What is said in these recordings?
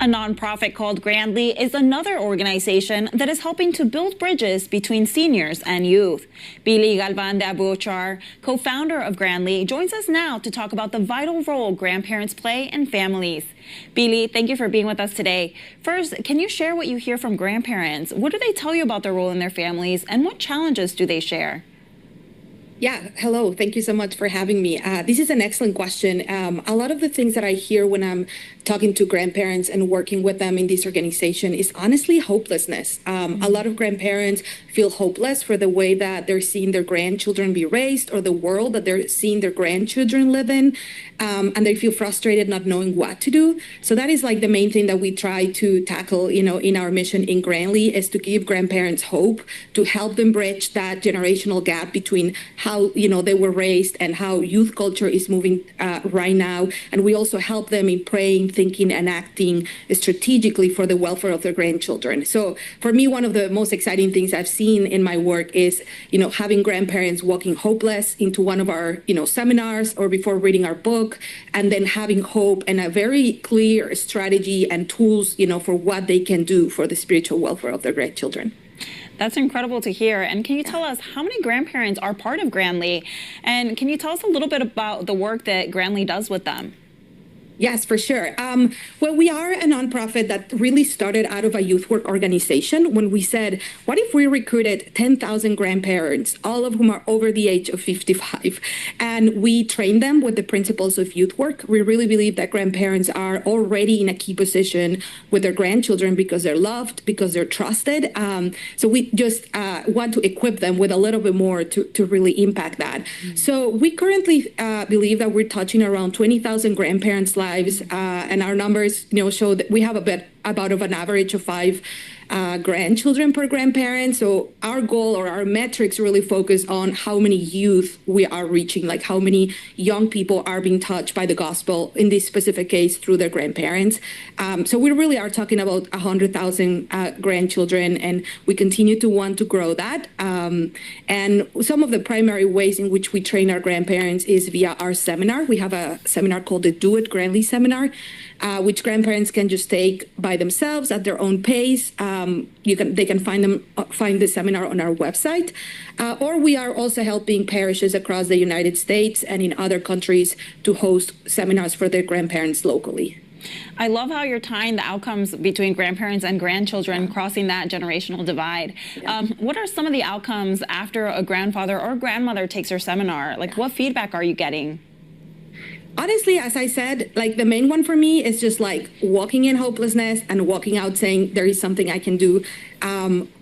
A nonprofit called Grandly is another organization that is helping to build bridges between seniors and youth. Pili Galvan de Abuchar, co-founder of Grandly, joins us now to talk about the vital role grandparents play in families. Pili, thank you for being with us today. First, can you share what you hear from grandparents? What do they tell you about their role in their families, and what challenges do they share? Yeah, hello. Thank you so much for having me. This is an excellent question. A lot of the things that I hear when I'm talking to grandparents and working with them in this organization is honestly hopelessness. A lot of grandparents feel hopeless for the way that they're seeing their grandchildren be raised or the world that they're seeing their grandchildren live in. And they feel frustrated not knowing what to do. So that is like the main thing that we try to tackle, in our mission in Grandly, is to give grandparents hope, to help them bridge that generational gap between how, they were raised and how youth culture is moving right now. And we also help them in praying, thinking, and acting strategically for the welfare of their grandchildren. So for me, one of the most exciting things I've seen in my work is, having grandparents walking hopeless into one of our, seminars or before reading our book, and then having hope and a very clear strategy and tools, for what they can do for the spiritual welfare of their grandchildren. That's incredible to hear. And can you tell us how many grandparents are part of Grandly? And can you tell us a little bit about the work that Grandly does with them? Yes, for sure. Well, we are a nonprofit that really started out of a youth work organization when we said, what if we recruited 10,000 grandparents, all of whom are over the age of 55, and we train them with the principles of youth work? We really believe that grandparents are already in a key position with their grandchildren because they're loved, because they're trusted. So we just want to equip them with a little bit more to really impact that. Mm-hmm. So we currently believe that we're touching around 20,000 grandparents' lives, and our numbers, show that we have about an average of 5 grandchildren per grandparent. So our goal or our metrics really focus on how many youth we are reaching, like how many young people are being touched by the gospel, in this specific case, through their grandparents. So we really are talking about 100,000 grandchildren, and we continue to want to grow that. And some of the primary ways in which we train our grandparents is via our seminar. We have a seminar called the Do It Grandly seminar, which grandparents can just take by themselves at their own pace. They can find the seminar on our website, or we are also helping parishes across the United States and in other countries to host seminars for their grandparents locally. I love how you're tying the outcomes between grandparents and grandchildren, crossing that generational divide. Yeah. What are some of the outcomes after a grandfather or grandmother takes your seminar? What feedback are you getting? Honestly, as I said, the main one for me is just walking in hopelessness and walking out saying there is something I can do.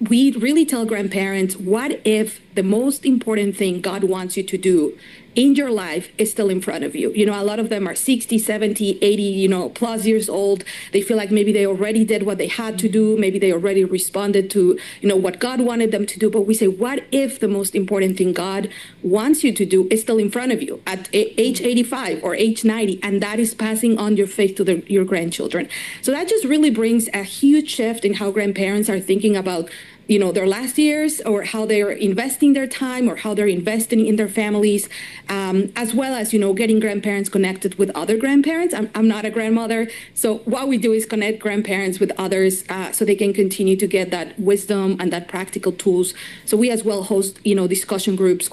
We really tell grandparents, what if the most important thing God wants you to do in your life is still in front of you? A lot of them are 60, 70, 80, plus years old. They feel like maybe they already did what they had to do. Maybe they already responded to, what God wanted them to do. But we say, what if the most important thing God wants you to do is still in front of you at age 85 or age 90? And that is passing on your faith to your grandchildren. So that just really brings a huge shift in how grandparents are thinking about their last years, or how they're investing their time, or how they're investing in their families, as well as, getting grandparents connected with other grandparents. I'm not a grandmother. So what we do is connect grandparents with others so they can continue to get that wisdom and that practical tools. So we as well host, discussion groups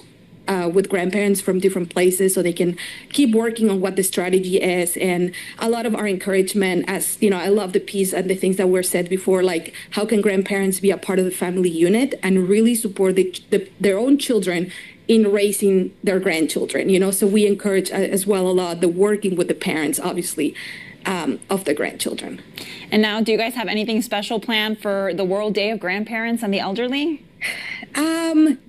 with grandparents from different places so they can keep working on what the strategy is. And a lot of our encouragement, as I love the piece and the things that were said before, how can grandparents be a part of the family unit and really support their own children in raising their grandchildren, so we encourage as well a lot the working with the parents, obviously, of the grandchildren. And now, do you guys have anything special planned for the World Day of Grandparents and the Elderly?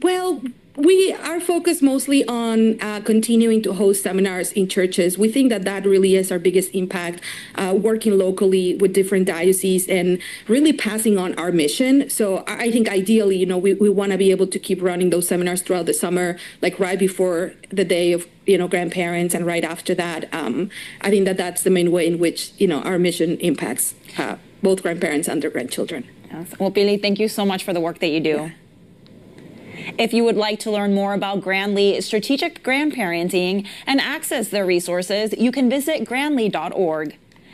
Well, we are focused mostly on continuing to host seminars in churches. We think that really is our biggest impact, working locally with different dioceses and really passing on our mission. So I think ideally, we want to be able to keep running those seminars throughout the summer, right before the day of, grandparents, and right after that. I think that's the main way in which, our mission impacts both grandparents and their grandchildren. Yes. Well, Pili, thank you so much for the work that you do. Yeah. If you would like to learn more about Grandly strategic grandparenting and access their resources, you can visit grandly.org.